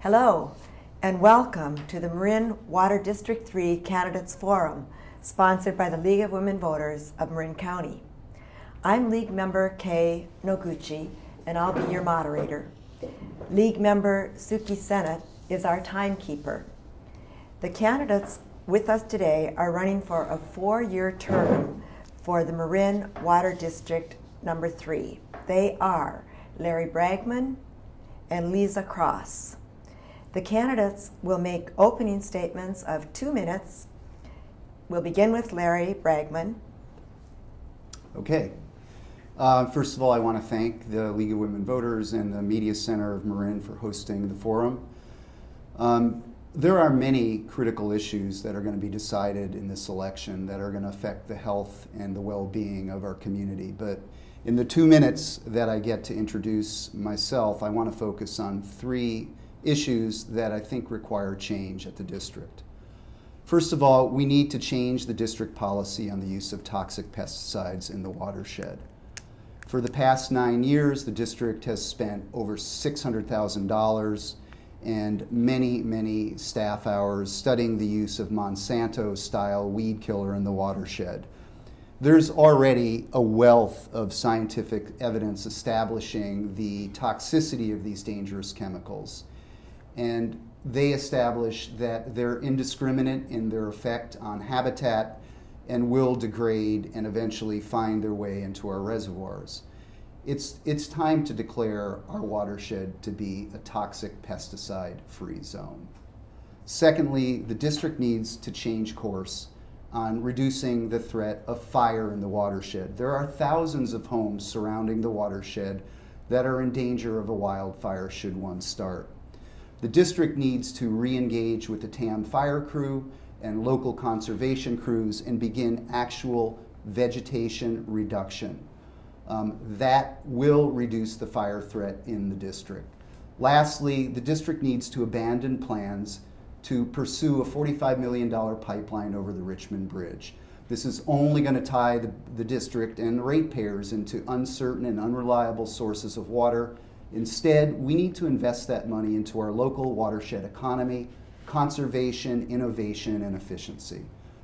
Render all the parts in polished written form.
Hello, and welcome to the Marin Water District 3 Candidates Forum, sponsored by the League of Women Voters of Marin County. I'm League Member Kay Noguchi, and I'll be your moderator. League Member Suki Sennett is our timekeeper. The candidates with us today are running for a 4-year term for the Marin Water District number 3. They are Larry Bragman and Liza Crosse. The candidates will make opening statements of 2 minutes. We'll begin with Larry Bragman. Okay. First of all, I want to thank the League of Women Voters and the Media Center of Marin for hosting the forum. There are many critical issues that are going to be decided in this election that are going to affect the health and the well-being of our community. But in the 2 minutes that I get to introduce myself, I want to focus on 3 issues that I think require change at the district. First of all, we need to change the district policy on the use of toxic pesticides in the watershed. For the past 9 years, the district has spent over $600,000 and many staff hours studying the use of Monsanto-style weed killer in the watershed. There's already a wealth of scientific evidence establishing the toxicity of these dangerous chemicals. And they establish that they're indiscriminate in their effect on habitat and will degrade and eventually find their way into our reservoirs. It's time to declare our watershed to be a toxic pesticide-free zone. Secondly, the district needs to change course on reducing the threat of fire in the watershed. There are thousands of homes surrounding the watershed that are in danger of a wildfire should one start. The district needs to re-engage with the TAM fire crew and local conservation crews and begin actual vegetation reduction. That will reduce the fire threat in the district. Lastly, the district needs to abandon plans to pursue a $45 million pipeline over the Richmond Bridge. This is only going to tie the district and the ratepayers into uncertain and unreliable sources of water. Instead, we need to invest that money into our local watershed economy, conservation, innovation, and efficiency.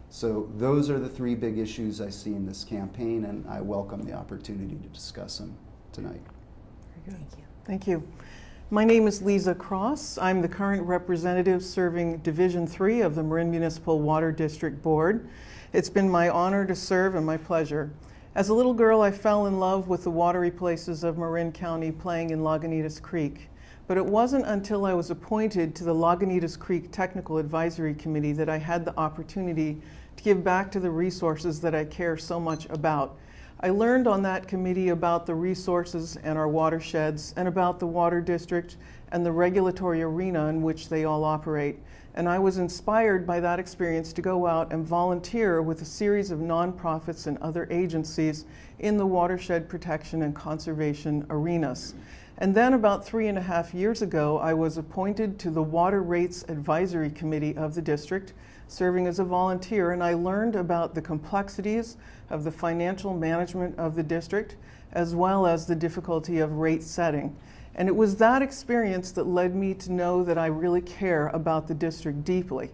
So those are the 3 big issues I see in this campaign, and I welcome the opportunity to discuss them tonight. Very good. Thank you. Thank you. My name is Liza Crosse. I'm the current representative serving Division 3 of the Marin Municipal Water District Board. It's been my honor to serve and my pleasure. As a little girl, I fell in love with the watery places of Marin County playing in Lagunitas Creek. But it wasn't until I was appointed to the Lagunitas Creek Technical Advisory Committee that I had the opportunity to give back to the resources that I care so much about. I learned on that committee about the resources and our watersheds and about the water district and the regulatory arena in which they all operate. And I was inspired by that experience to go out and volunteer with a series of nonprofits and other agencies in the watershed protection and conservation arenas. And then about 3.5 years ago, I was appointed to the Water Rates Advisory Committee of the district, serving as a volunteer, and I learned about the complexities of the financial management of the district, as well as the difficulty of rate setting. And it was that experience that led me to know that I really care about the district deeply.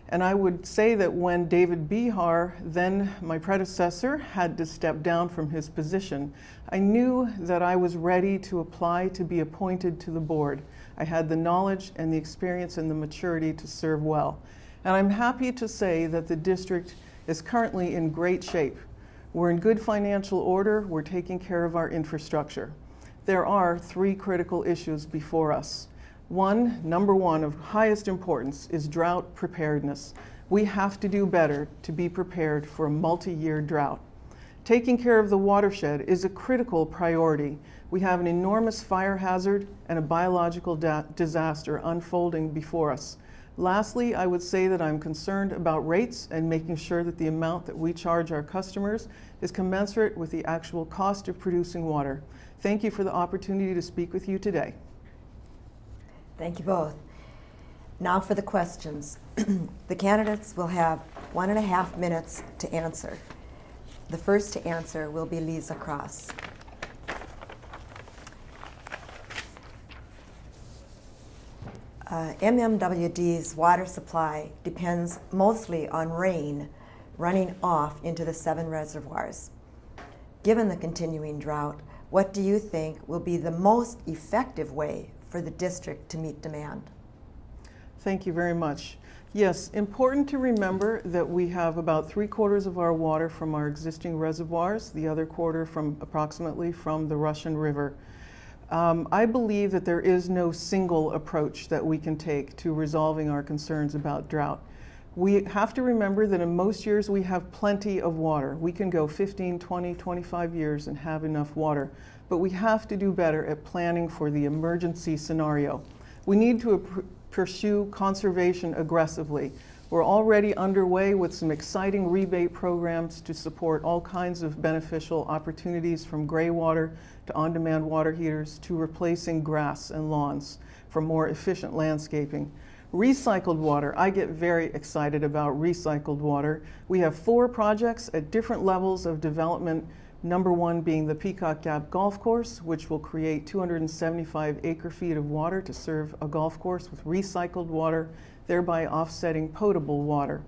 And I would say that when David Behar, then my predecessor, had to step down from his position, I knew that I was ready to apply to be appointed to the board. I had the knowledge and the experience and the maturity to serve well. And I'm happy to say that the district is currently in great shape. We're in good financial order. We're taking care of our infrastructure. There are 3 critical issues before us. Number one of highest importance is drought preparedness. We have to do better to be prepared for a multi-year drought. Taking care of the watershed is a critical priority. We have an enormous fire hazard and a biological disaster unfolding before us. Lastly, I would say that I'm concerned about rates and making sure that the amount that we charge our customers is commensurate with the actual cost of producing water. Thank you for the opportunity to speak with you today. Thank you both. Now for the questions. The candidates will have 1.5 minutes to answer. The first to answer will be Liza Crosse. MMWD's water supply depends mostly on rain running off into the 7 reservoirs. Given the continuing drought, what do you think will be the most effective way for the district to meet demand? Thank you very much. Yes, important to remember that we have about 3/4 of our water from our existing reservoirs, the other quarter from approximately from the Russian River. I believe that there is no single approach that we can take to resolving our concerns about drought. We have to remember that in most years we have plenty of water. We can go 15, 20, 25 years and have enough water, but we have to do better at planning for the emergency scenario. We need to pursue conservation aggressively. We're already underway with some exciting rebate programs to support all kinds of beneficial opportunities, from gray water to on-demand water heaters to replacing grass and lawns for more efficient landscaping. Recycled water, I get very excited about recycled water. We have 4 projects at different levels of development. Number 1 being the Peacock Gap Golf Course, which will create 275 acre-feet of water to serve a golf course with recycled water, thereby offsetting potable water.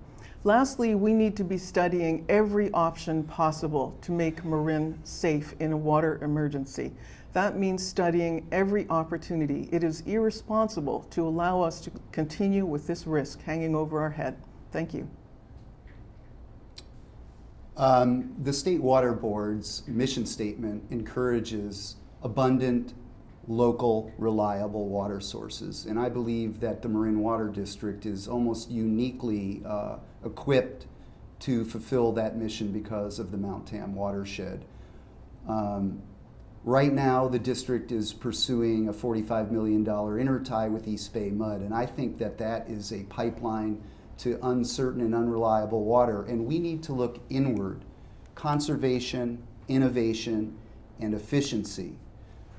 Lastly, we need to be studying every option possible to make Marin safe in a water emergency. That means studying every opportunity. It is irresponsible to allow us to continue with this risk hanging over our head. Thank you. The State Water Board's mission statement encourages abundant, local, reliable water sources. And I believe that the Marin Water District is almost uniquely equipped to fulfill that mission because of the Mount Tam watershed. Right now, the district is pursuing a $45 million intertie with East Bay Mud, and I think that that is a pipeline to uncertain and unreliable water, and we need to look inward. Conservation, innovation, and efficiency.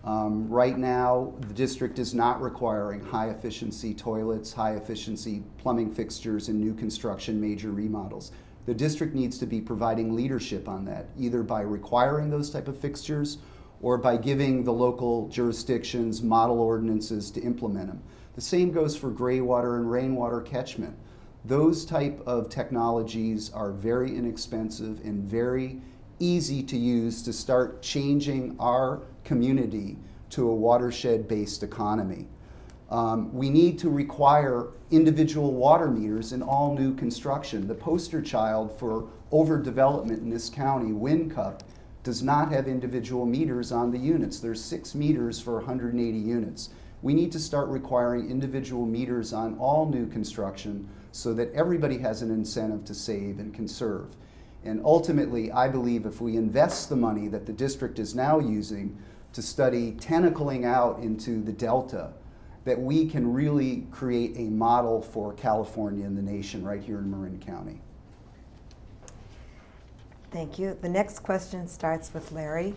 Right now, the district is not requiring high-efficiency toilets, high-efficiency plumbing fixtures in new construction, major remodels. The district needs to be providing leadership on that, either by requiring those type of fixtures or by giving the local jurisdictions model ordinances to implement them. The same goes for gray water and rainwater catchment. Those type of technologies are very inexpensive and very easy to use to start changing our community to a watershed-based economy. We need to require individual water meters in all new construction. The poster child for overdevelopment in this county, WinCup, does not have individual meters on the units. There's 6 meters for 180 units. We need to start requiring individual meters on all new construction so that everybody has an incentive to save and conserve. And ultimately, I believe if we invest the money that the district is now using to study tentacling out into the Delta, that we can really create a model for California and the nation right here in Marin County. Thank you. The next question starts with Larry.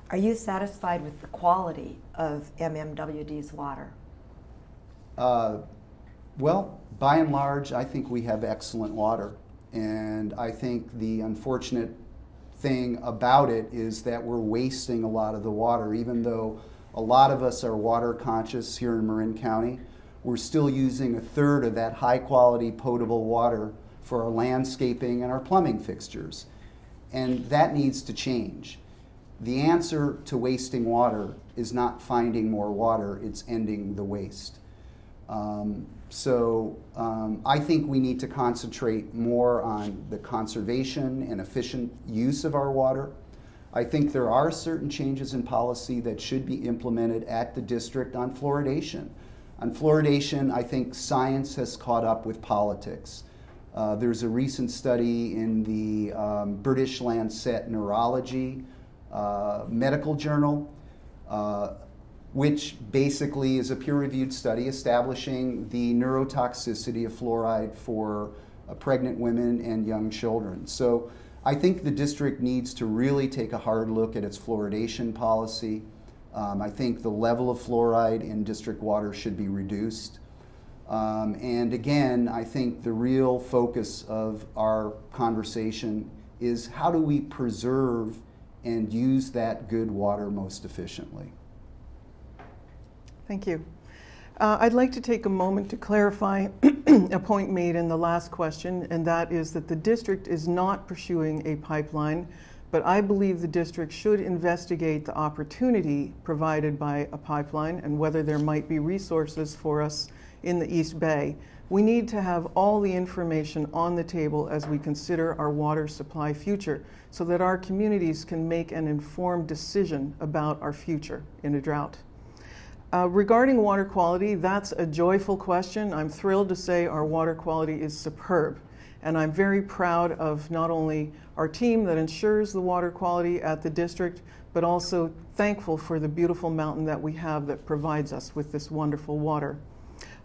Are you satisfied with the quality of MMWD's water? Well, by and large, I think we have excellent water. And I think the unfortunate thing about it is that we're wasting a lot of the water. Even though a lot of us are water conscious here in Marin County, we're still using 1/3 of that high quality potable water for our landscaping and our plumbing fixtures. And that needs to change. The answer to wasting water is not finding more water, it's ending the waste. I think we need to concentrate more on the conservation and efficient use of our water. I think there are certain changes in policy that should be implemented at the district on fluoridation. On fluoridation, I think science has caught up with politics. There's a recent study in the British Lancet Neurology medical journal, which basically is a peer-reviewed study establishing the neurotoxicity of fluoride for pregnant women and young children. So I think the district needs to really take a hard look at its fluoridation policy. I think the level of fluoride in district water should be reduced. And again, I think the real focus of our conversation is how do we preserve and use that good water most efficiently. Thank you. I'd like to take a moment to clarify a point made in the last question, and that is that the district is not pursuing a pipeline, but I believe the district should investigate the opportunity provided by a pipeline and whether there might be resources for us in the East Bay. We need to have all the information on the table as we consider our water supply future so that our communities can make an informed decision about our future in a drought. Regarding water quality, that's a joyful question. I'm thrilled to say our water quality is superb. And I'm very proud of not only our team that ensures the water quality at the district, but also thankful for the beautiful mountain that we have that provides us with this wonderful water.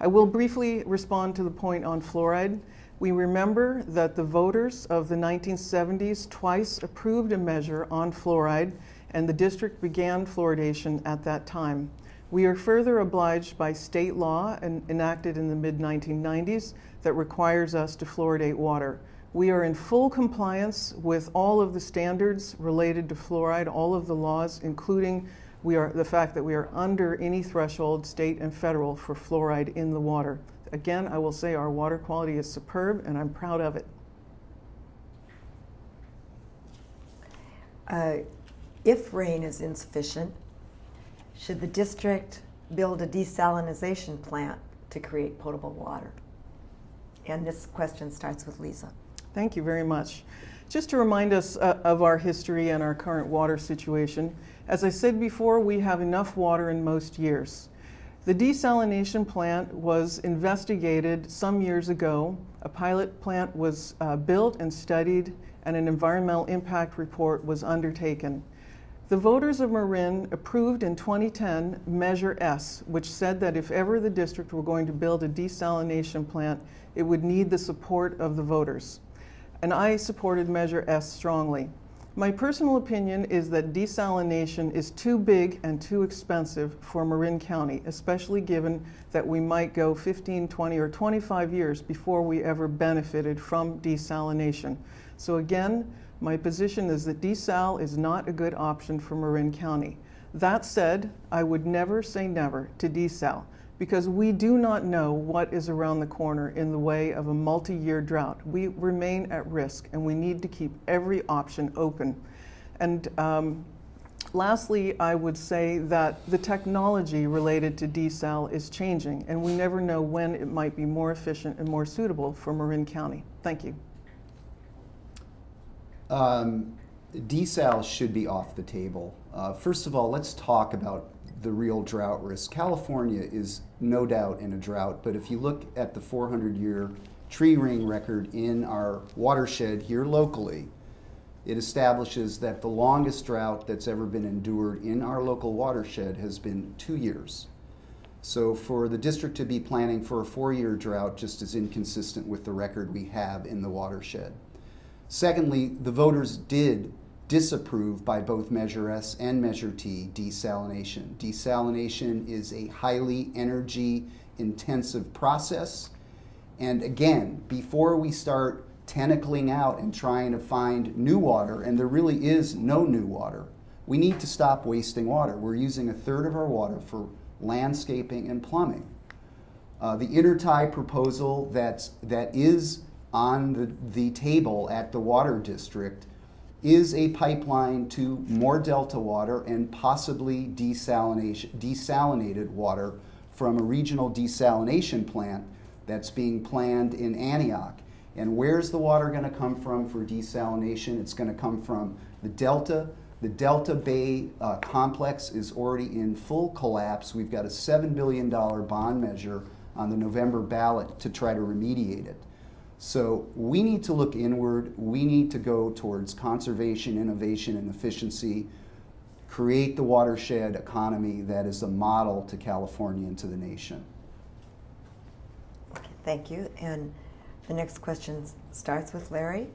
I will briefly respond to the point on fluoride. We remember that the voters of the 1970s twice approved a measure on fluoride, and the district began fluoridation at that time. We are further obliged by state law enacted in the mid-1990s that requires us to fluoridate water. We are in full compliance with all of the standards related to fluoride, all of the laws, including the fact that we are under any threshold, state and federal, for fluoride in the water. Again, I will say our water quality is superb, and I'm proud of it. If rain is insufficient, should the district build a desalination plant to create potable water? And this question starts with Liza. Thank you very much. Just to remind us of our history and our current water situation, as I said before, we have enough water in most years. The desalination plant was investigated some years ago. A pilot plant was built and studied, and an environmental impact report was undertaken. The voters of Marin approved in 2010 Measure S, which said that if ever the district were going to build a desalination plant, it would need the support of the voters. And I supported Measure S strongly. My personal opinion is that desalination is too big and too expensive for Marin County, especially given that we might go 15, 20, or 25 years before we ever benefited from desalination. So again, my position is that desal is not a good option for Marin County. That said, I would never say never to desal, because we do not know what is around the corner in the way of a multi-year drought. We remain at risk, and we need to keep every option open. And lastly, I would say that the technology related to desal is changing, and we never know when it might be more efficient and more suitable for Marin County. Thank you. Desal should be off the table. First of all, let's talk about the real drought risk. California is no doubt in a drought, but if you look at the 400-year tree ring record in our watershed here locally, it establishes that the longest drought that's ever been endured in our local watershed has been 2 years. So for the district to be planning for a 4-year drought just is inconsistent with the record we have in the watershed. Secondly, the voters did disapprove by both Measure S and Measure T desalination. Desalination is a highly energy-intensive process. And again, before we start tentacling out and trying to find new water, and there really is no new water, we need to stop wasting water. We're using 1/3 of our water for landscaping and plumbing. The intertie proposal that is on the table at the water district is a pipeline to more delta water and possibly desalinated water from a regional desalination plant that's being planned in Antioch. And where's the water going to come from for desalination? It's going to come from the Delta. The Delta Bay complex is already in full collapse. We've got a $7 billion bond measure on the November ballot to try to remediate it. So we need to look inward. We need to go towards conservation, innovation, and efficiency, create the watershed economy that is a model to California and to the nation. Okay, thank you. And the next question starts with Larry.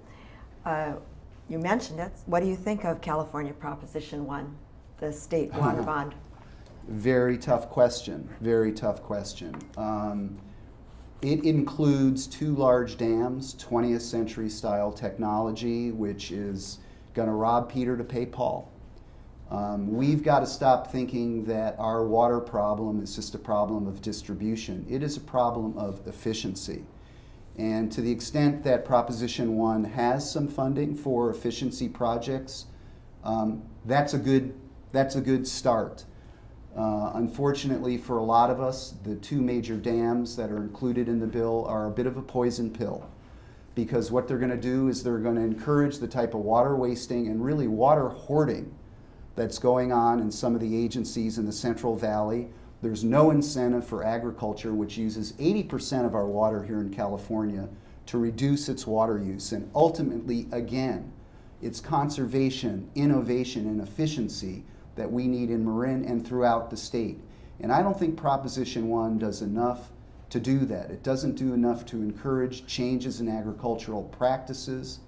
You mentioned it. What do you think of California Proposition 1, the state water bond? Very tough question. Very tough question. It includes 2 large dams, 20th century style technology, which is going to rob Peter to pay Paul. We've got to stop thinking that our water problem is just a problem of distribution. It is a problem of efficiency. And to the extent that Proposition 1 has some funding for efficiency projects, that's a good start. Unfortunately for a lot of us, the two major dams that are included in the bill are a bit of a poison pill, because what they're going to do is they're going to encourage the type of water wasting and really water hoarding that's going on in some of the agencies in the Central Valley. There's no incentive for agriculture, which uses 80% of our water here in California, to reduce its water use. And ultimately, again, it's conservation, innovation, and efficiency that we need in Marin and throughout the state. And I don't think Proposition 1 does enough to do that. It doesn't do enough to encourage changes in agricultural practices.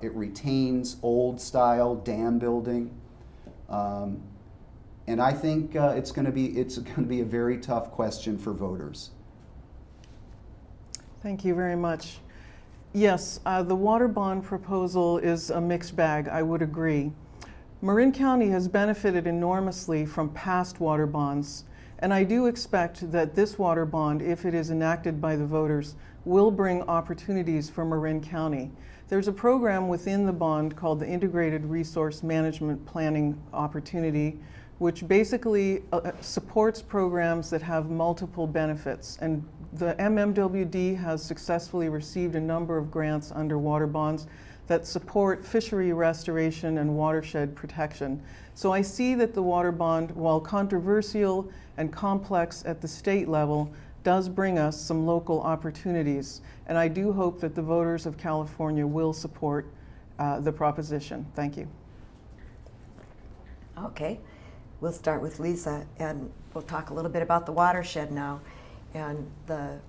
It retains old-style dam building. And I think it's going to be a very tough question for voters. Thank you very much. Yes, the water bond proposal is a mixed bag, I would agree. Marin County has benefited enormously from past water bonds, and I do expect that this water bond, if it is enacted by the voters, will bring opportunities for Marin County. There's a program within the bond called the Integrated Resource Management Planning Opportunity, which basically supports programs that have multiple benefits. And the MMWD has successfully received a number of grants under water bonds that support fishery restoration and watershed protection. So I see that the water bond, while controversial and complex at the state level, does bring us some local opportunities. And I do hope that the voters of California will support the proposition. Thank you. Okay, we'll start with Lisa, and we'll talk a little bit about the watershed now and the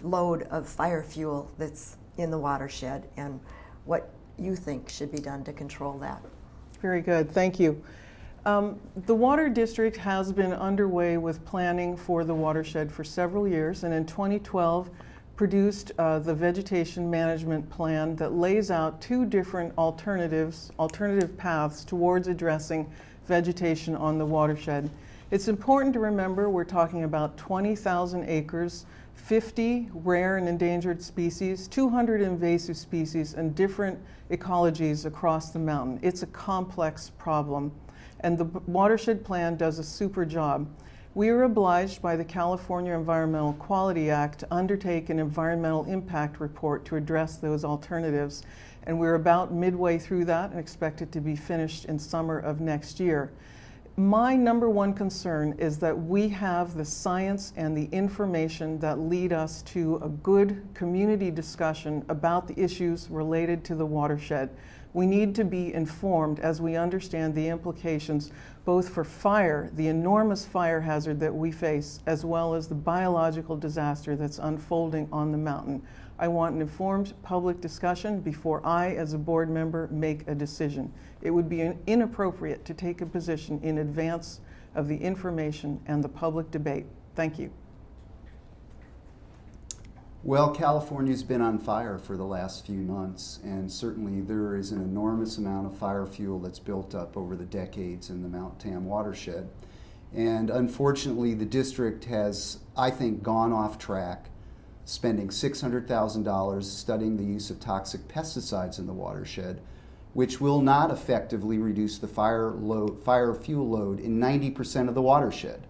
load of fire fuel that's in the watershed and what you think should be done to control that. Very good, thank you. The Water District has been underway with planning for the watershed for several years, and in 2012 produced the vegetation management plan that lays out two different alternative paths towards addressing vegetation on the watershed. It's important to remember we're talking about 20,000 acres, 50 rare and endangered species, 200 invasive species, and different ecologies across the mountain. It's a complex problem, and the watershed plan does a super job. We are obliged by the California Environmental Quality Act to undertake an environmental impact report to address those alternatives, and we're about midway through that and expect it to be finished in summer of next year. My number one concern is that we have the science and the information that lead us to a good community discussion about the issues related to the watershed. We need to be informed as we understand the implications both for fire, the enormous fire hazard that we face, as well as the biological disaster that's unfolding on the mountain. I want an informed public discussion before I, as a board member, make a decision. It would be inappropriate to take a position in advance of the information and the public debate. Thank you. Well, California's been on fire for the last few months, and certainly there is an enormous amount of fire fuel that's built up over the decades in the Mount Tam watershed. And unfortunately, the district has, I think, gone off track, spending $600,000 studying the use of toxic pesticides in the watershed, which will not effectively reduce the fire fuel load in 90% of the watershed.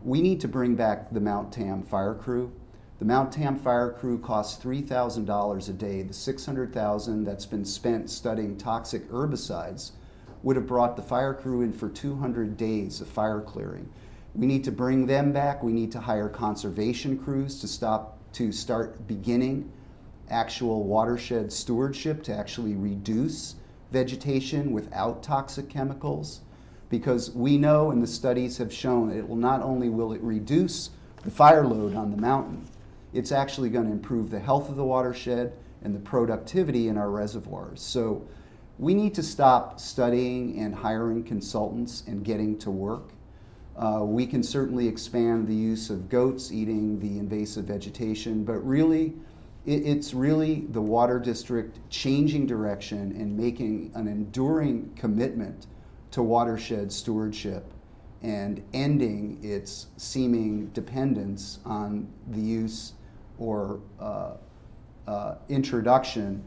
We need to bring back the Mount Tam fire crew. The Mount Tam fire crew costs $3,000 a day. The $600,000 that's been spent studying toxic herbicides would have brought the fire crew in for 200 days of fire clearing. We need to bring them back. We need to hire conservation crews to start beginning actual watershed stewardship to actually reduce vegetation without toxic chemicals, because we know and the studies have shown it will not only will it reduce the fire load on the mountain, it's actually going to improve the health of the watershed and the productivity in our reservoirs. So we need to stop studying and hiring consultants and getting to work. We can certainly expand the use of goats eating the invasive vegetation, but really It's really the water district changing direction and making an enduring commitment to watershed stewardship and ending its seeming dependence on the use or introduction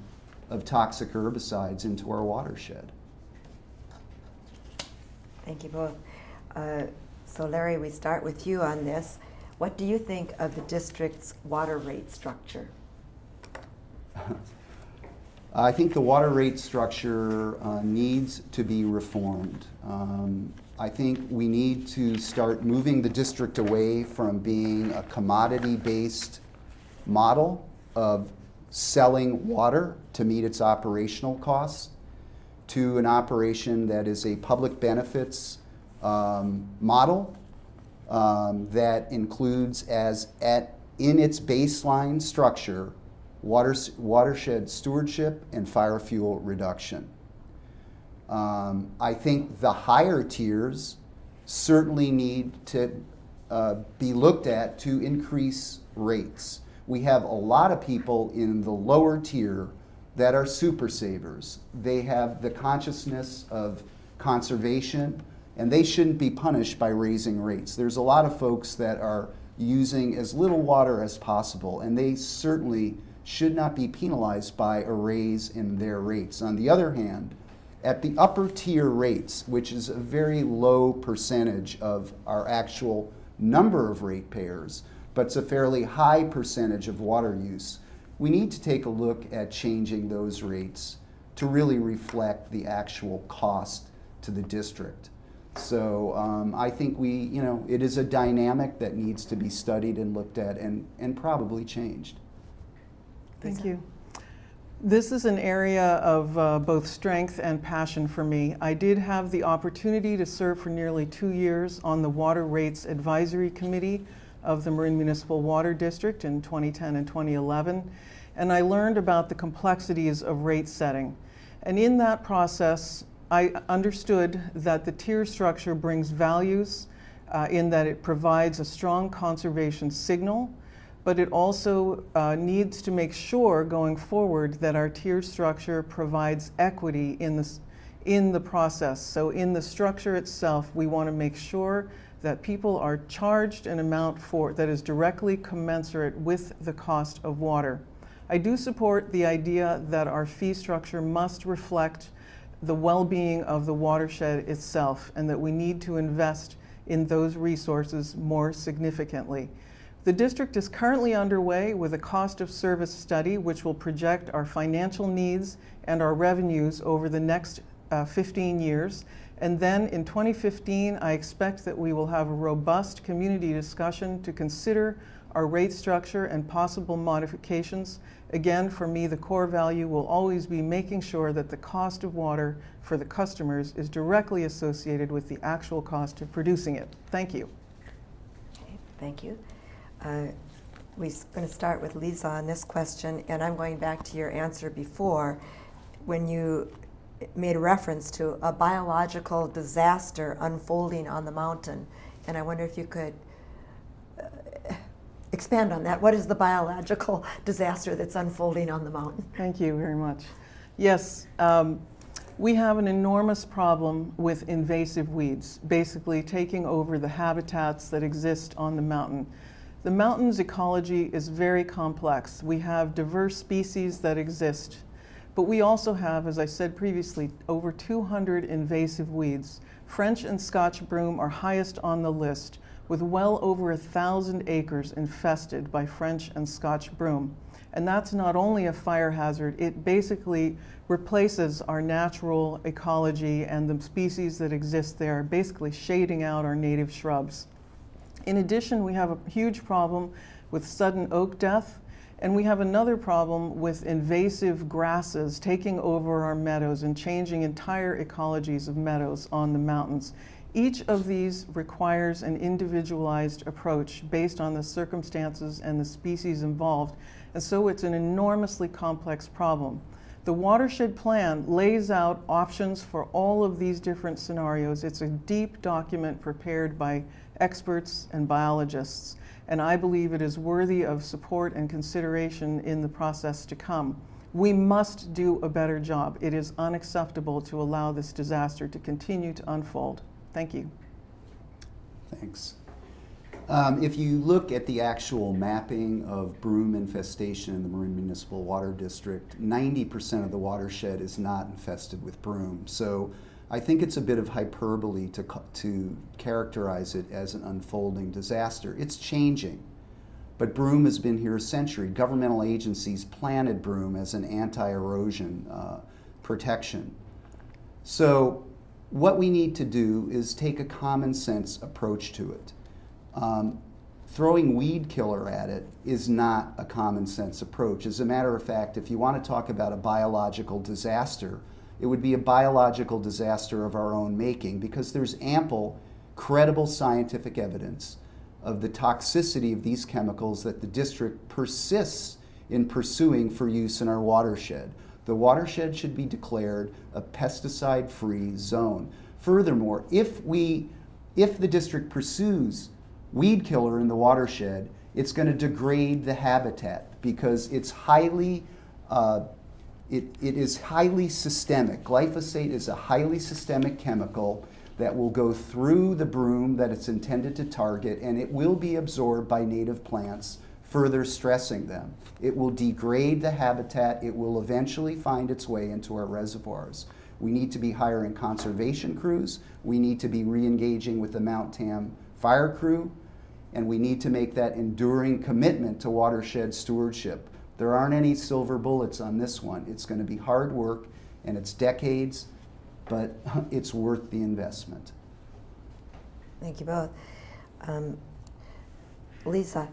of toxic herbicides into our watershed. Thank you both. So Larry, we start with you on this. What do you think of the district's water rate structure? I think the water rate structure needs to be reformed. I think we need to start moving the district away from being a commodity-based model of selling water to meet its operational costs to an operation that is a public benefits model that includes in its baseline structure watershed stewardship and fire fuel reduction. I think the higher tiers certainly need to be looked at to increase rates. We have a lot of people in the lower tier that are super savers. They have the consciousness of conservation, and they shouldn't be punished by raising rates. There's a lot of folks that are using as little water as possible, and they certainly should not be penalized by a raise in their rates. On the other hand, at the upper tier rates, which is a very low percentage of our actual number of ratepayers, but it's a fairly high percentage of water use, we need to take a look at changing those rates to really reflect the actual cost to the district. So I think it is a dynamic that needs to be studied and looked at and probably changed. Thank you. This is an area of both strength and passion for me. I did have the opportunity to serve for nearly 2 years on the Water Rates Advisory Committee of the Marin Municipal Water District in 2010 and 2011, and I learned about the complexities of rate setting. And in that process, I understood that the tier structure brings values in that it provides a strong conservation signal, but it also needs to make sure going forward that our tier structure provides equity in the process. So in the structure itself, we want to make sure that people are charged an amount that is directly commensurate with the cost of water. I do support the idea that our fee structure must reflect the well-being of the watershed itself, and that we need to invest in those resources more significantly. The district is currently underway with a cost of service study which will project our financial needs and our revenues over the next 15 years. And then in 2015, I expect that we will have a robust community discussion to consider our rate structure and possible modifications. Again, for me, the core value will always be making sure that the cost of water for the customers is directly associated with the actual cost of producing it. Thank you. Okay, thank you. We're going to start with Liza on this question, and I'm going back to your answer before when you made a reference to a biological disaster unfolding on the mountain. And I wonder if you could expand on that. What is the biological disaster that's unfolding on the mountain? Thank you very much. Yes, we have an enormous problem with invasive weeds, basically taking over the habitats that exist on the mountain. The mountain's ecology is very complex. We have diverse species that exist, but we also have, as I said previously, over 200 invasive weeds. French and Scotch broom are highest on the list, with well over 1,000 acres infested by French and Scotch broom. And that's not only a fire hazard, it basically replaces our natural ecology and the species that exist there, basically shading out our native shrubs. In addition, we have a huge problem with sudden oak death, and we have another problem with invasive grasses taking over our meadows and changing entire ecologies of meadows on the mountains. Each of these requires an individualized approach based on the circumstances and the species involved, and so it's an enormously complex problem. The watershed plan lays out options for all of these different scenarios. It's a deep document prepared by experts and biologists, and I believe it is worthy of support and consideration in the process to come. We must do a better job. It is unacceptable to allow this disaster to continue to unfold. Thank you. Thanks. If you look at the actual mapping of broom infestation in the Marin Municipal Water District, 90% of the watershed is not infested with broom. So I think it's a bit of hyperbole to characterize it as an unfolding disaster. It's changing, but broom has been here a century. Governmental agencies planted broom as an anti-erosion protection. So what we need to do is take a common sense approach to it. Throwing weed killer at it is not a common sense approach. As a matter of fact, if you want to talk about a biological disaster, it would be a biological disaster of our own making, because there's ample, credible scientific evidence of the toxicity of these chemicals that the district persists in pursuing for use in our watershed. The watershed should be declared a pesticide-free zone. Furthermore, if the district pursues weed killer in the watershed, it's going to degrade the habitat because it's highly, it is highly systemic. Glyphosate is a highly systemic chemical that will go through the broom that it's intended to target, and it will be absorbed by native plants, further stressing them. It will degrade the habitat. It will eventually find its way into our reservoirs. We need to be hiring conservation crews. We need to be re-engaging with the Mount Tam fire crew, and we need to make that enduring commitment to watershed stewardship. There aren't any silver bullets on this one. It's going to be hard work, and it's decades, but it's worth the investment. Thank you both. Lisa,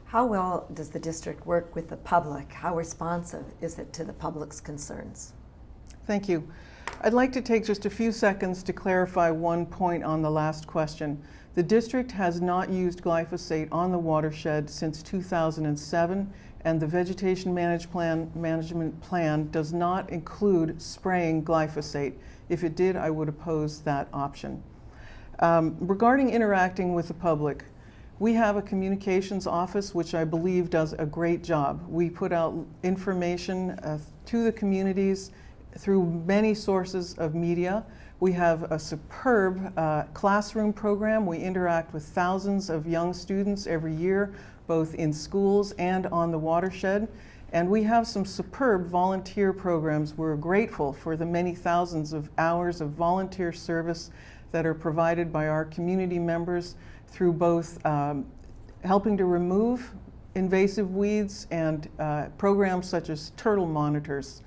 how well does the district work with the public? How responsive is it to the public's concerns? Thank you. I'd like to take just a few seconds to clarify one point on the last question. The district has not used glyphosate on the watershed since 2007, and the vegetation management plan does not include spraying glyphosate. If it did, I would oppose that option. Regarding interacting with the public, we have a communications office which I believe does a great job. We put out information to the communities through many sources of media. We have a superb classroom program. We interact with thousands of young students every year, both in schools and on the watershed. And we have some superb volunteer programs. We're grateful for the many thousands of hours of volunteer service that are provided by our community members through both helping to remove invasive weeds and programs such as turtle monitors.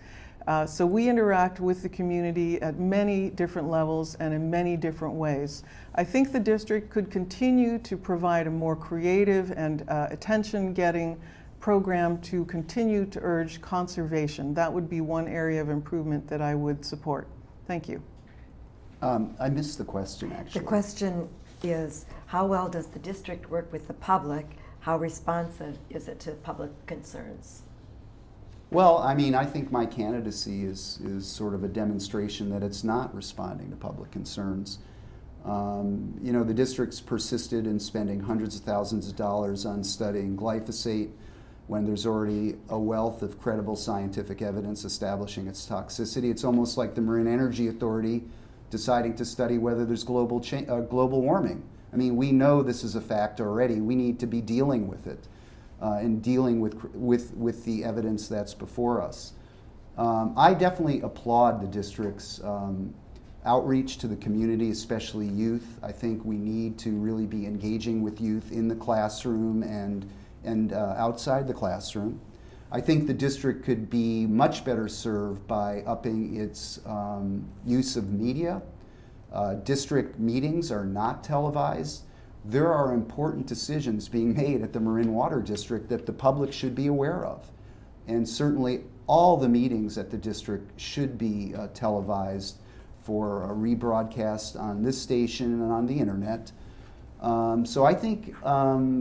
So we interact with the community at many different levels and in many different ways. I think the district could continue to provide a more creative and attention-getting program to continue to urge conservation. That would be one area of improvement that I would support. Thank you. I missed the question, actually. The question is, how well does the district work with the public? How responsive is it to public concerns? Well, I mean, I think my candidacy is sort of a demonstration that it's not responding to public concerns. You know, the district's persisted in spending hundreds of thousands of dollars on studying glyphosate when there's already a wealth of credible scientific evidence establishing its toxicity. It's almost like the Marine Energy Authority deciding to study whether there's global warming. I mean, we know this is a fact already. We need to be dealing with it. And dealing with the evidence that's before us. I definitely applaud the district's outreach to the community, especially youth. I think we need to really be engaging with youth in the classroom and outside the classroom. I think the district could be much better served by upping its use of media. District meetings are not televised. There are important decisions being made at the Marin Water District that the public should be aware of. And certainly all the meetings at the district should be televised for a rebroadcast on this station and on the internet. So I think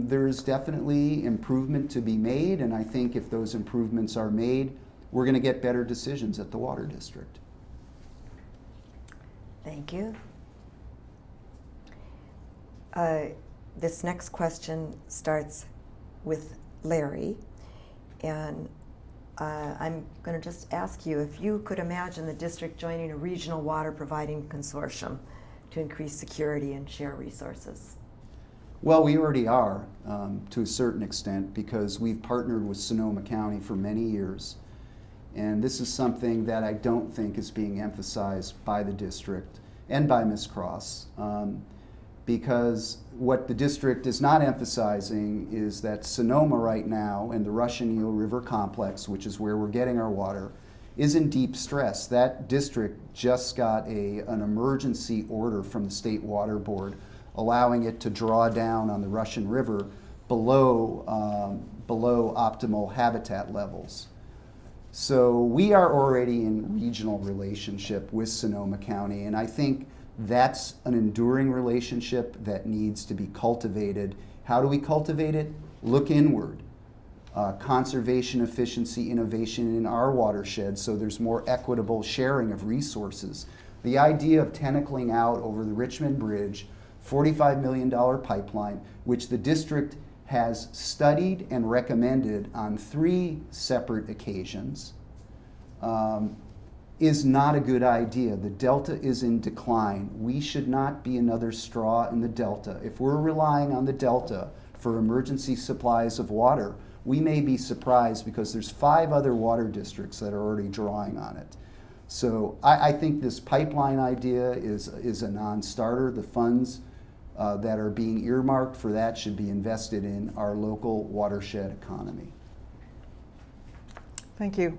there's definitely improvement to be made, and I think if those improvements are made, we're going to get better decisions at the water district. Thank you. This next question starts with Larry, and I'm going to just ask you if you could imagine the district joining a regional water providing consortium to increase security and share resources. Well, we already are to a certain extent, because we've partnered with Sonoma County for many years. And this is something that I don't think is being emphasized by the district and by Ms. Crosse, because what the district is not emphasizing is that Sonoma right now and the Russian Eel River Complex, which is where we're getting our water, is in deep stress. That district just got an emergency order from the State Water Board allowing it to draw down on the Russian River below optimal habitat levels. So we are already in regional relationship with Sonoma County, and I think that's an enduring relationship that needs to be cultivated. How do we cultivate it? Look inward. Conservation, efficiency, innovation in our watershed, so there's more equitable sharing of resources. The idea of tentacling out over the Richmond Bridge, $45 million pipeline, which the district has studied and recommended on 3 separate occasions, is not a good idea. The Delta is in decline. We should not be another straw in the Delta. If we're relying on the Delta for emergency supplies of water, we may be surprised because there's 5 other water districts that are already drawing on it. So I think this pipeline idea is a non-starter. The funds that are being earmarked for that should be invested in our local watershed economy. Thank you.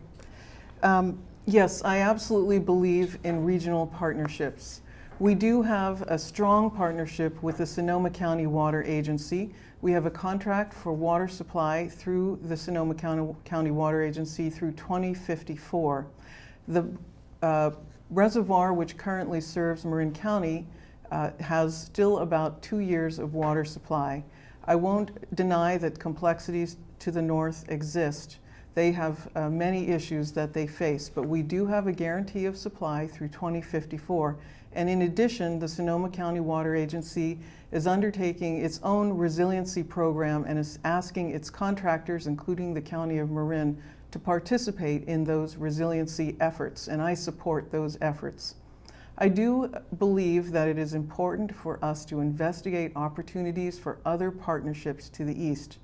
Yes, I absolutely believe in regional partnerships. We do have a strong partnership with the Sonoma County Water Agency. We have a contract for water supply through the Sonoma County Water Agency through 2054. The reservoir, which currently serves Marin County, has still about 2 years of water supply. I won't deny that complexities to the north exist. They have many issues that they face, but we do have a guarantee of supply through 2054. And in addition, the Sonoma County Water Agency is undertaking its own resiliency program and is asking its contractors, including the County of Marin, to participate in those resiliency efforts, and I support those efforts. I do believe that it is important for us to investigate opportunities for other partnerships to the east.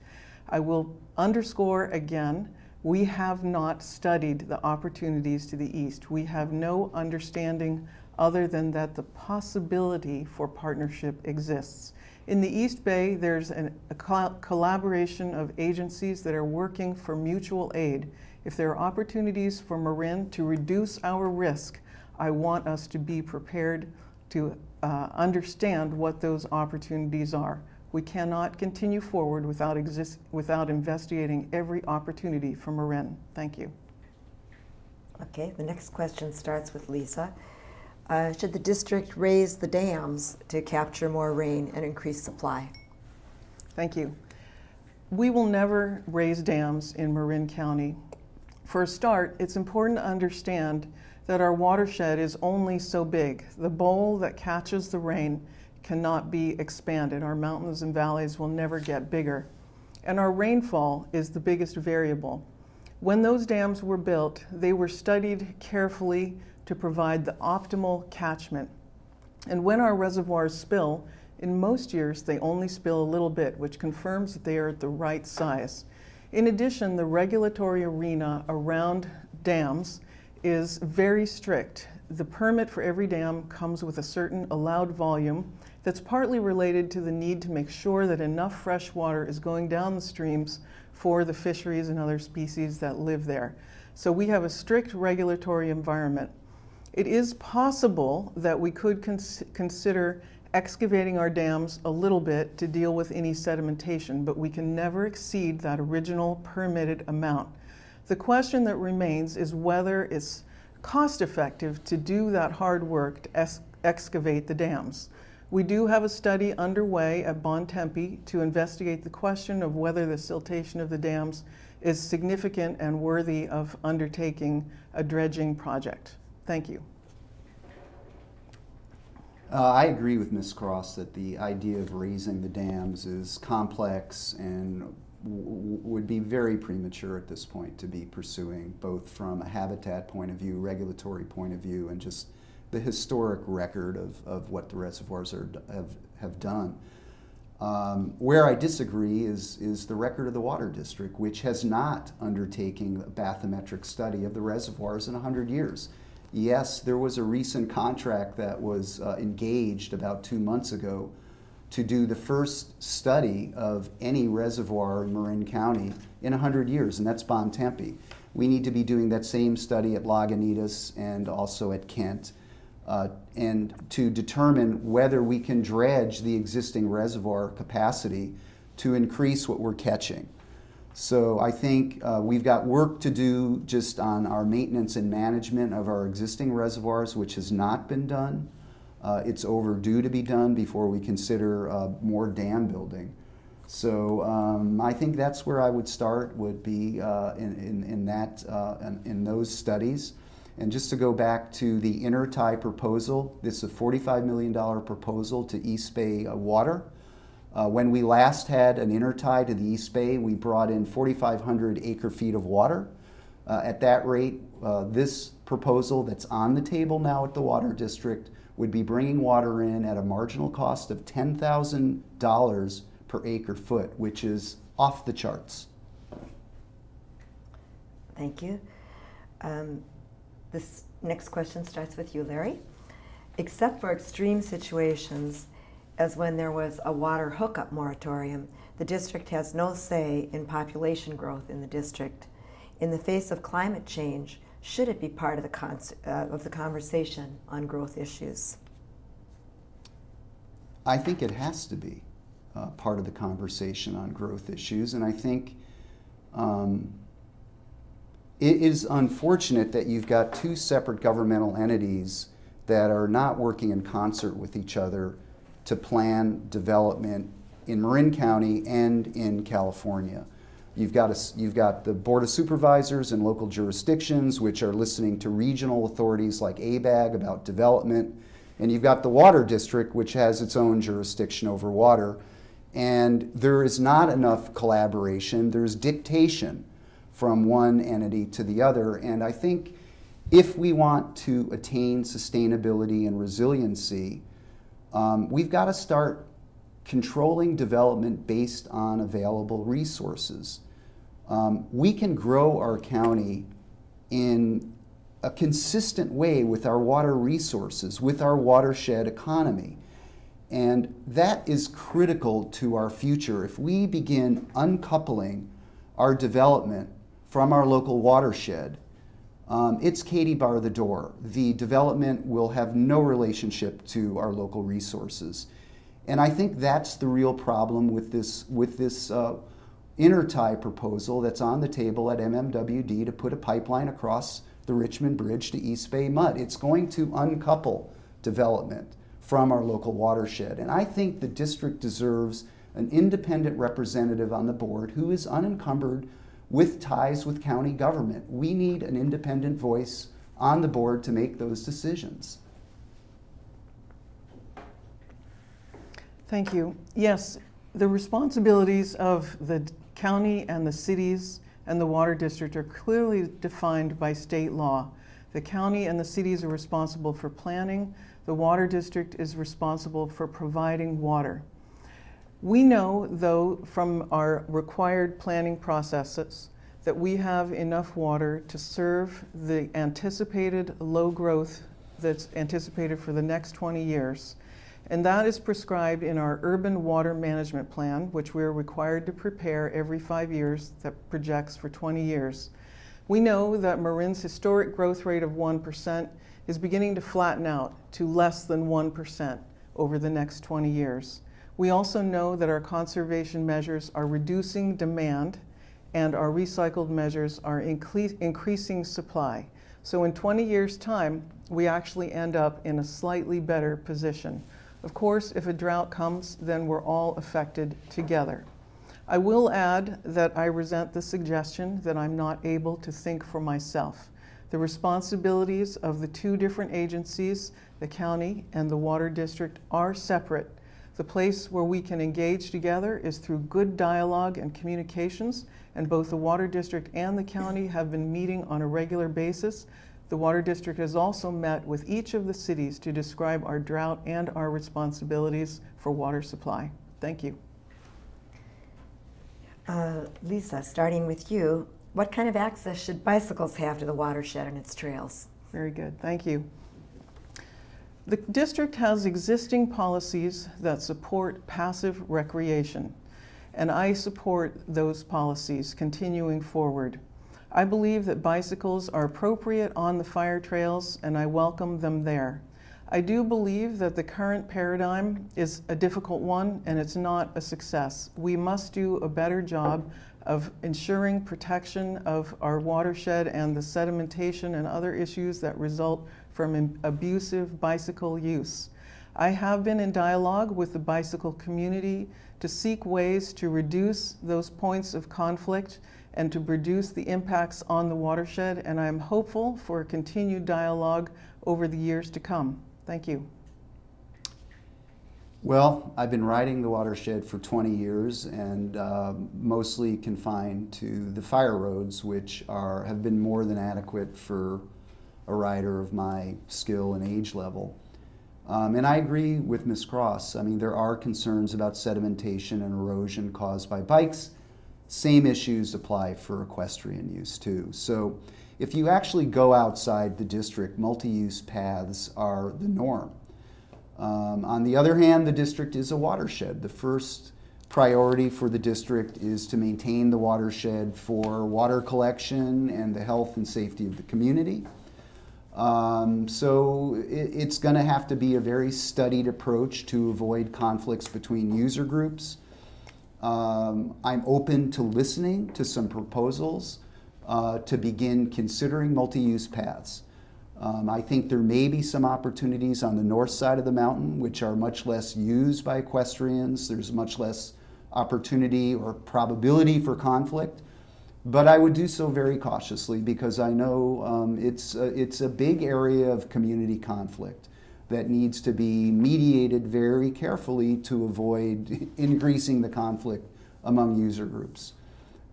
I will underscore again, we have not studied the opportunities to the east. We have no understanding other than that the possibility for partnership exists. In the East Bay, there's a collaboration of agencies that are working for mutual aid. If there are opportunities for Marin to reduce our risk, I want us to be prepared to understand what those opportunities are. We cannot continue forward without investigating every opportunity for Marin. Thank you. Okay, the next question starts with Lisa. Should the district raise the dams to capture more rain and increase supply? Thank you. We will never raise dams in Marin County. For a start, it's important to understand that our watershed is only so big. The bowl that catches the rain cannot be expanded. Our mountains and valleys will never get bigger. And our rainfall is the biggest variable. When those dams were built, they were studied carefully to provide the optimal catchment. And when our reservoirs spill, in most years they only spill a little bit, which confirms that they are at the right size. In addition, the regulatory arena around dams is very strict. The permit for every dam comes with a certain allowed volume that's partly related to the need to make sure that enough fresh water is going down the streams for the fisheries and other species that live there. So we have a strict regulatory environment. It is possible that we could consider excavating our dams a little bit to deal with any sedimentation, but we can never exceed that original permitted amount. The question that remains is whether it's cost effective to do that hard work to excavate the dams. We do have a study underway at Bontempi to investigate the question of whether the siltation of the dams is significant and worthy of undertaking a dredging project. Thank you. I agree with Ms. Crosse that the idea of raising the dams is complex and would be very premature at this point to be pursuing, both from a habitat point of view, regulatory point of view, and just the historic record of what the reservoirs have done. Where I disagree is the record of the Water District, which has not undertaken a bathymetric study of the reservoirs in 100 years. Yes, there was a recent contract that was engaged about 2 months ago to do the first study of any reservoir in Marin County in 100 years, and that's Bontempi. We need to be doing that same study at Lagunitas and also at Kent, and to determine whether we can dredge the existing reservoir capacity to increase what we're catching. So I think we've got work to do just on our maintenance and management of our existing reservoirs, which has not been done. It's overdue to be done before we consider more dam building. So I think that's where I would start, would be in those studies. And just to go back to the intertie proposal, this is a $45 million proposal to East Bay Water. When we last had an intertie to the East Bay, we brought in 4,500 acre-feet of water. At that rate, this proposal that's on the table now at the Water District would be bringing water in at a marginal cost of $10,000 per acre-foot, which is off the charts. Thank you. This next question starts with you, Larry. Except for extreme situations, as when there was a water hookup moratorium, the district has no say in population growth in the district. In the face of climate change, should it be part of the conversation on growth issues? I think it has to be part of the conversation on growth issues, and I think it is unfortunate that you've got two separate governmental entities that are not working in concert with each other to plan development in Marin County and in California. You've got the Board of Supervisors and local jurisdictions, which are listening to regional authorities like ABAG about development, and you've got the Water District, which has its own jurisdiction over water, and there is not enough collaboration. There's dictation from one entity to the other, and I think if we want to attain sustainability and resiliency, we've got to start controlling development based on available resources. We can grow our county in a consistent way with our water resources, with our watershed economy. And that is critical to our future. If we begin uncoupling our development from our local watershed, it's Katie bar the door. The development will have no relationship to our local resources. And I think that's the real problem with this intertie proposal that's on the table at MMWD to put a pipeline across the Richmond Bridge to East Bay Mud. It's going to uncouple development from our local watershed. And I think the district deserves an independent representative on the board who is unencumbered with ties with county government. We need an independent voice on the board to make those decisions. Thank you. Yes, the responsibilities of the county and the cities and the Water District are clearly defined by state law. The county and the cities are responsible for planning. The Water District is responsible for providing water. We know, though, from our required planning processes that we have enough water to serve the anticipated low growth that's anticipated for the next 20 years. And that is prescribed in our urban water management plan, which we're required to prepare every 5 years, that projects for 20 years. We know that Marin's historic growth rate of 1% is beginning to flatten out to less than 1% over the next 20 years. We also know that our conservation measures are reducing demand and our recycled measures are increasing supply. So in 20 years' time, we actually end up in a slightly better position. Of course, if a drought comes, then we're all affected together. I will add that I resent the suggestion that I'm not able to think for myself. The responsibilities of the two different agencies, the county and the water district, are separate. The place where we can engage together is through good dialogue and communications, and both the water district and the county have been meeting on a regular basis. The water district has also met with each of the cities to describe our drought and our responsibilities for water supply. Thank you. Lisa, starting with you, what kind of access should bicycles have to the watershed and its trails? Very good, thank you. The district has existing policies that support passive recreation, and I support those policies continuing forward. I believe that bicycles are appropriate on the fire trails, and I welcome them there. I do believe that the current paradigm is a difficult one, and it's not a success. We must do a better job of ensuring protection of our watershed and the sedimentation and other issues that result from abusive bicycle use. I have been in dialogue with the bicycle community to seek ways to reduce those points of conflict and to reduce the impacts on the watershed, and I'm hopeful for a continued dialogue over the years to come. Thank you. Well, I've been riding the watershed for 20 years and mostly confined to the fire roads, which have been more than adequate for a rider of my skill and age level. And I agree with Ms. Crosse. I mean, there are concerns about sedimentation and erosion caused by bikes. Same issues apply for equestrian use too. So if you actually go outside the district, multi-use paths are the norm. On the other hand, the district is a watershed. The first priority for the district is to maintain the watershed for water collection and the health and safety of the community. So it's going to have to be a very studied approach to avoid conflicts between user groups. I'm open to listening to some proposals to begin considering multi-use paths. I think there may be some opportunities on the north side of the mountain which are much less used by equestrians. There's much less opportunity or probability for conflict. But I would do so very cautiously because I know it's a big area of community conflict that needs to be mediated very carefully to avoid increasing the conflict among user groups.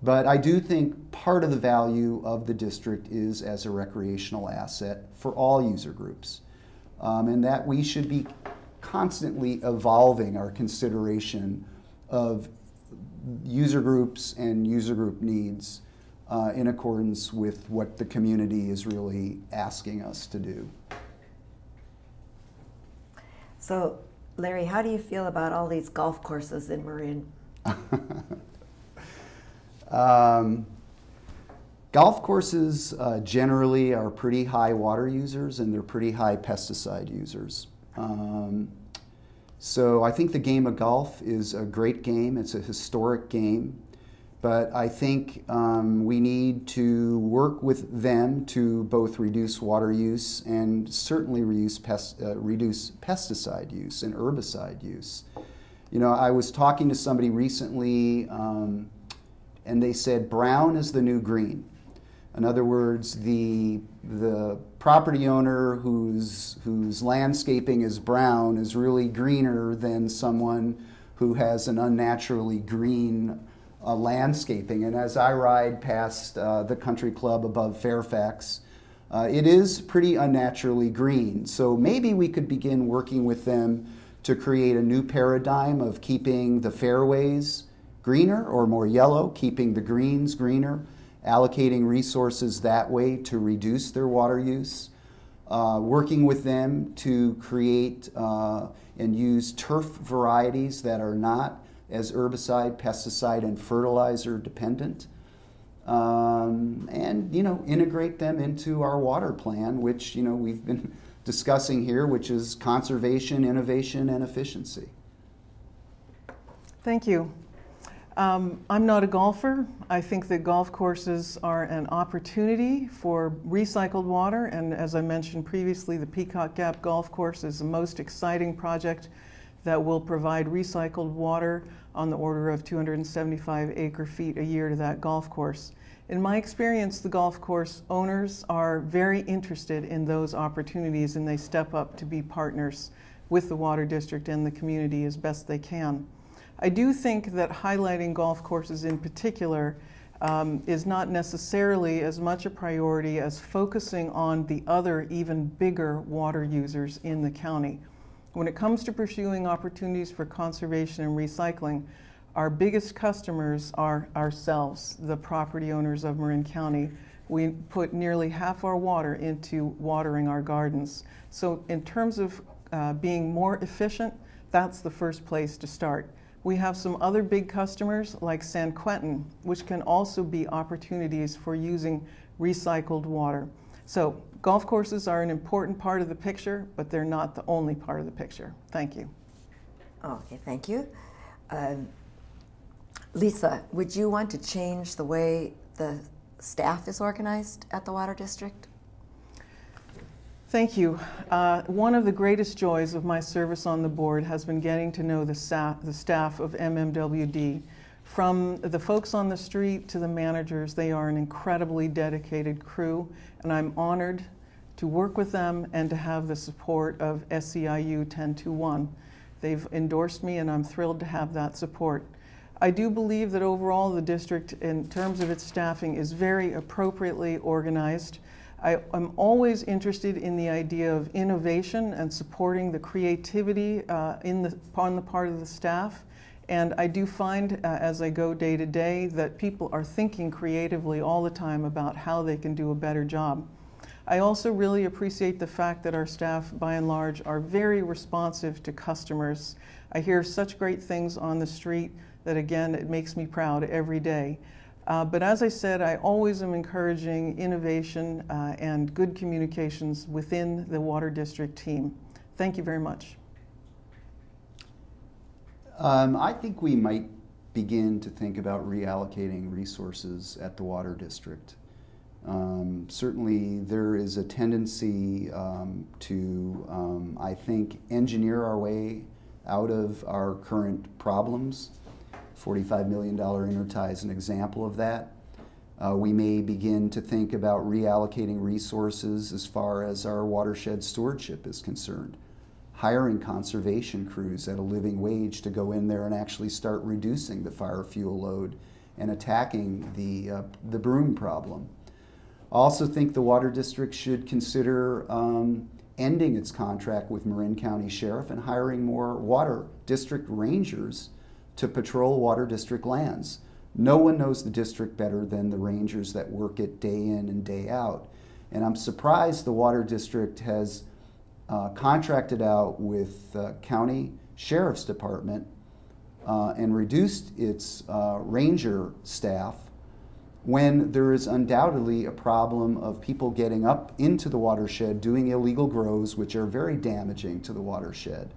But I do think part of the value of the district is as a recreational asset for all user groups, and that we should be constantly evolving our consideration of user groups and user group needs in accordance with what the community is really asking us to do. So, Larry, how do you feel about all these golf courses in Marin? Golf courses generally are pretty high water users and they're pretty high pesticide users. So I think the game of golf is a great game. It's a historic game. But I think we need to work with them to both reduce water use and certainly reduce pesticide use and herbicide use. You know, I was talking to somebody recently and they said brown is the new green. In other words, the property owner whose landscaping is brown is really greener than someone who has an unnaturally green landscaping. And as I ride past the country club above Fairfax, it is pretty unnaturally green. So maybe we could begin working with them to create a new paradigm of keeping the fairways greener or more yellow, keeping the greens greener, allocating resources that way to reduce their water use, working with them to create and use turf varieties that are not as herbicide, pesticide, and fertilizer dependent, and integrate them into our water plan, which we've been discussing here, which is conservation, innovation, and efficiency. Thank you. I'm not a golfer. I think that golf courses are an opportunity for recycled water, and as I mentioned previously, the Peacock Gap Golf Course is the most exciting project that will provide recycled water on the order of 275 acre-feet a year to that golf course. In my experience, the golf course owners are very interested in those opportunities, and they step up to be partners with the Water District and the community as best they can. I do think that highlighting golf courses in particular is not necessarily as much a priority as focusing on the other, even bigger water users in the county. When it comes to pursuing opportunities for conservation and recycling, our biggest customers are ourselves, the property owners of Marin County. We put nearly half our water into watering our gardens. So in terms of being more efficient, that's the first place to start. We have some other big customers like San Quentin, which can also be opportunities for using recycled water. So golf courses are an important part of the picture, but they're not the only part of the picture. Thank you. Okay, thank you. Lisa, would you want to change the way the staff is organized at the Water District? Thank you. One of the greatest joys of my service on the board has been getting to know the staff of MMWD. From the folks on the street to the managers, they are an incredibly dedicated crew, and I'm honored to work with them and to have the support of SEIU 1021. They've endorsed me, and I'm thrilled to have that support. I do believe that overall the district, in terms of its staffing, is very appropriately organized. I'm always interested in the idea of innovation and supporting the creativity on the part of the staff. And I do find, as I go day to day, that people are thinking creatively all the time about how they can do a better job. I also really appreciate the fact that our staff, by and large, are very responsive to customers. I hear such great things on the street that, again, it makes me proud every day. But as I said, I always am encouraging innovation and good communications within the Water District team. Thank you very much. I think we might begin to think about reallocating resources at the Water District. Certainly there is a tendency to, I think, engineer our way out of our current problems. $45 million intertie is an example of that. We may begin to think about reallocating resources as far as our watershed stewardship is concerned. Hiring conservation crews at a living wage to go in there and actually start reducing the fire fuel load and attacking the broom problem. I also think the Water District should consider ending its contract with Marin County Sheriff and hiring more Water District Rangers to patrol Water District lands. No one knows the district better than the rangers that work it day in and day out. And I'm surprised the Water District has contracted out with County Sheriff's Department and reduced its ranger staff when there is undoubtedly a problem of people getting up into the watershed doing illegal grows which are very damaging to the watershed.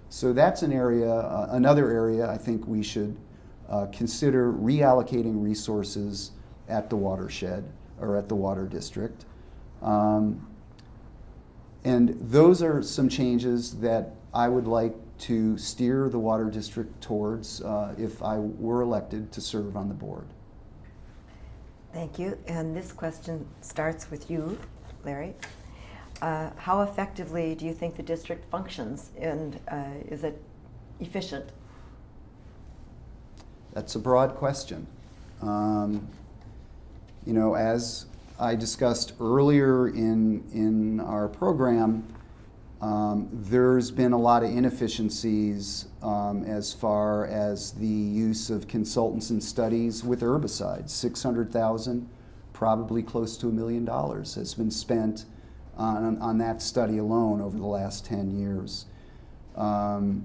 So that's an area, another area I think we should consider reallocating resources at the watershed or at the Water District. And those are some changes that I would like to steer the Water District towards if I were elected to serve on the board. Thank you. And this question starts with you, Larry. How effectively do you think the district functions, and is it efficient? That's a broad question. You know, as I discussed earlier in our program, there's been a lot of inefficiencies as far as the use of consultants and studies with herbicides. $600,000, probably close to $1 million has been spent on that study alone over the last 10 years. The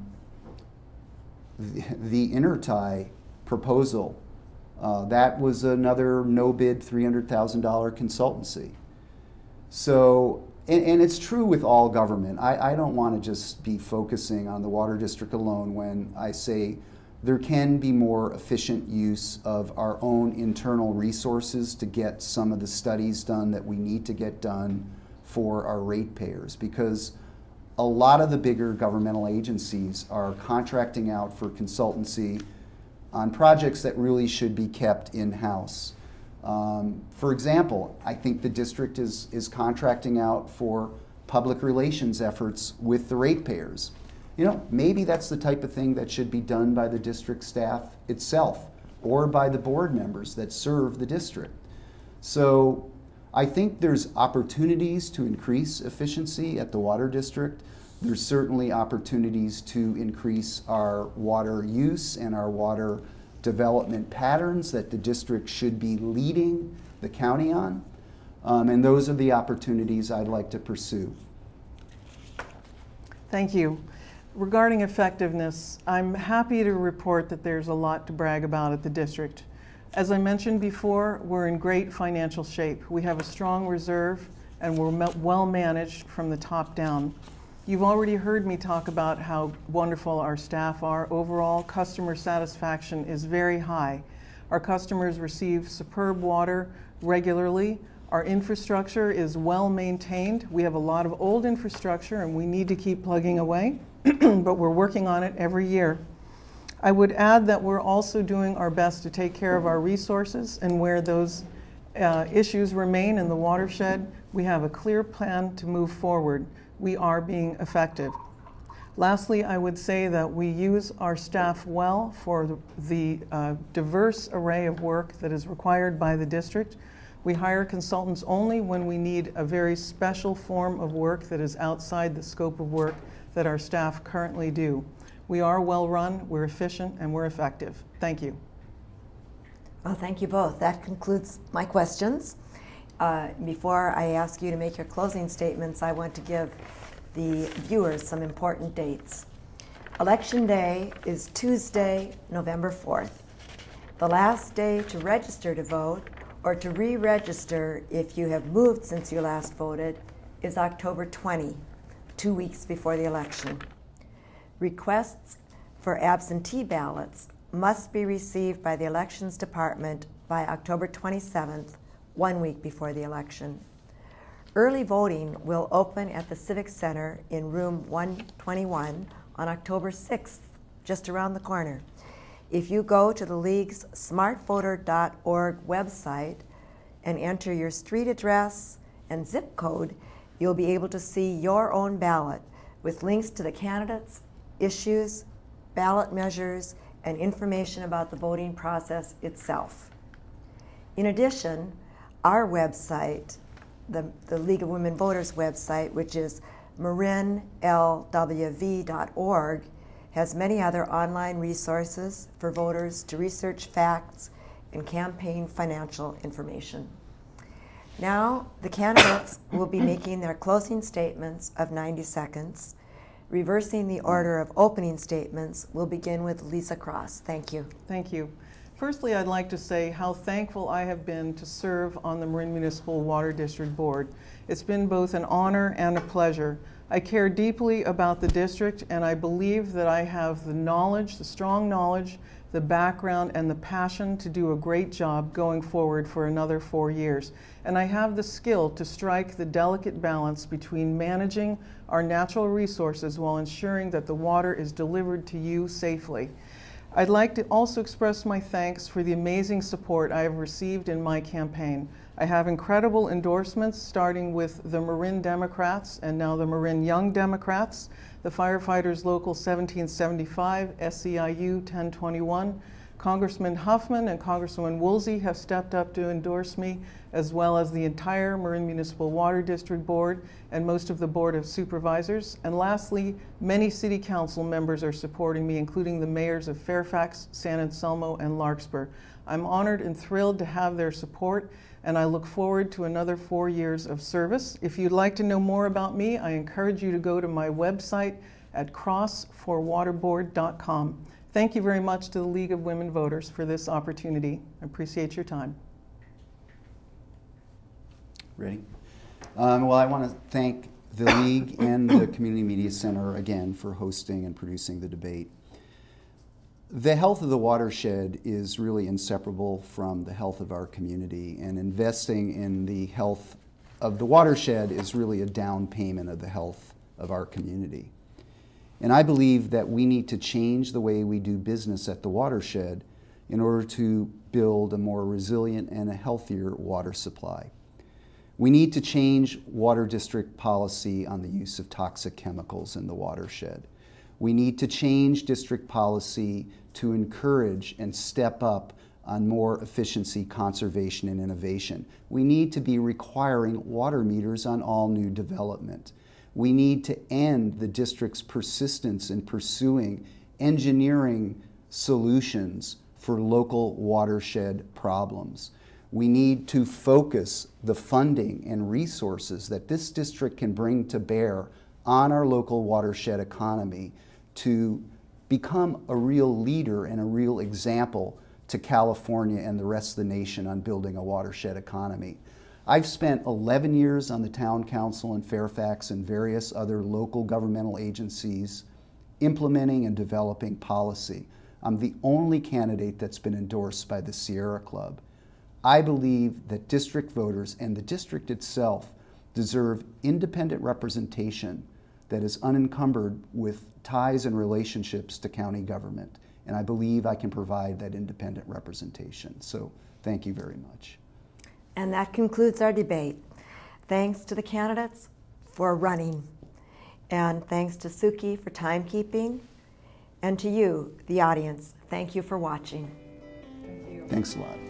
intertie proposal, that was another no-bid $300,000 consultancy. So, and it's true with all government. I don't want to just be focusing on the Water District alone when I say there can be more efficient use of our own internal resources to get some of the studies done that we need to get done for our ratepayers, because a lot of the bigger governmental agencies are contracting out for consultancy on projects that really should be kept in-house. For example, I think the district is contracting out for public relations efforts with the ratepayers. You know, maybe that's the type of thing that should be done by the district staff itself or by the board members that serve the district. So I think there's opportunities to increase efficiency at the water district. There's certainly opportunities to increase our water use and our water development patterns that the district should be leading the county on. And those are the opportunities I'd like to pursue. Thank you. Regarding effectiveness, I'm happy to report that there's a lot to brag about at the district. As I mentioned before, we're in great financial shape. We have a strong reserve and we're well managed from the top down. You've already heard me talk about how wonderful our staff are. Overall, customer satisfaction is very high. Our customers receive superb water regularly. Our infrastructure is well maintained. We have a lot of old infrastructure and we need to keep plugging away, but we're working on it every year. I would add that we're also doing our best to take care of our resources, and where those issues remain in the watershed, we have a clear plan to move forward. We are being effective. Lastly, I would say that we use our staff well for the diverse array of work that is required by the district. We hire consultants only when we need a very special form of work that is outside the scope of work that our staff currently do. We are well run, we're efficient, and we're effective. Thank you. Well, thank you both. That concludes my questions. Before I ask you to make your closing statements, I want to give the viewers some important dates. Election Day is Tuesday, November 4th. The last day to register to vote or to re-register if you have moved since you last voted is October 20, 2 weeks before the election. Requests for absentee ballots must be received by the Elections Department by October 27th, 1 week before the election. Early voting will open at the Civic Center in room 121 on October 6th, just around the corner. If you go to the League's smartvoter.org website and enter your street address and zip code, you'll be able to see your own ballot with links to the candidates, issues, ballot measures, and information about the voting process itself. In addition, our website, the League of Women Voters website, which is marinlwv.org, has many other online resources for voters to research facts and campaign financial information. Now, the candidates will be making their closing statements of 90 seconds. Reversing the order of opening statements, we'll begin with Liza Crosse. Thank you. Thank you. Firstly, I'd like to say how thankful I have been to serve on the Marin Municipal Water District Board. It's been both an honor and a pleasure. I care deeply about the district, and I believe that I have the knowledge, the strong knowledge, the background, and the passion to do a great job going forward for another 4 years. And I have the skill to strike the delicate balance between managing our natural resources while ensuring that the water is delivered to you safely. I'd like to also express my thanks for the amazing support I have received in my campaign. I have incredible endorsements, starting with the Marin Democrats and now the Marin Young Democrats, the Firefighters Local 1775, SEIU 1021. Congressman Huffman and Congresswoman Woolsey have stepped up to endorse me, as well as the entire Marin Municipal Water District Board and most of the Board of Supervisors. And lastly, many City Council members are supporting me, including the mayors of Fairfax, San Anselmo, and Larkspur. I'm honored and thrilled to have their support, and I look forward to another 4 years of service. If you'd like to know more about me, I encourage you to go to my website at crossforwaterboard.com. Thank you very much to the League of Women Voters for this opportunity. I appreciate your time. Ready? Well, I want to thank the League and the Community Media Center again for hosting and producing the debate. The health of the watershed is really inseparable from the health of our community, and investing in the health of the watershed is really a down payment of the health of our community. And I believe that we need to change the way we do business at the watershed in order to build a more resilient and a healthier water supply. We need to change water district policy on the use of toxic chemicals in the watershed. We need to change district policy to encourage and step up on more efficiency, conservation, and innovation. We need to be requiring water meters on all new development. We need to end the district's persistence in pursuing engineering solutions for local watershed problems. We need to focus the funding and resources that this district can bring to bear on our local watershed economy to become a real leader and a real example to California and the rest of the nation on building a watershed economy. I've spent 11 years on the town council in Fairfax and various other local governmental agencies implementing and developing policy. I'm the only candidate that's been endorsed by the Sierra Club. I believe that district voters and the district itself deserve independent representation that is unencumbered with ties and relationships to county government. And I believe I can provide that independent representation. So thank you very much. And that concludes our debate. Thanks to the candidates for running. And thanks to Suki for timekeeping. And to you, the audience, thank you for watching. Thank you. Thanks a lot.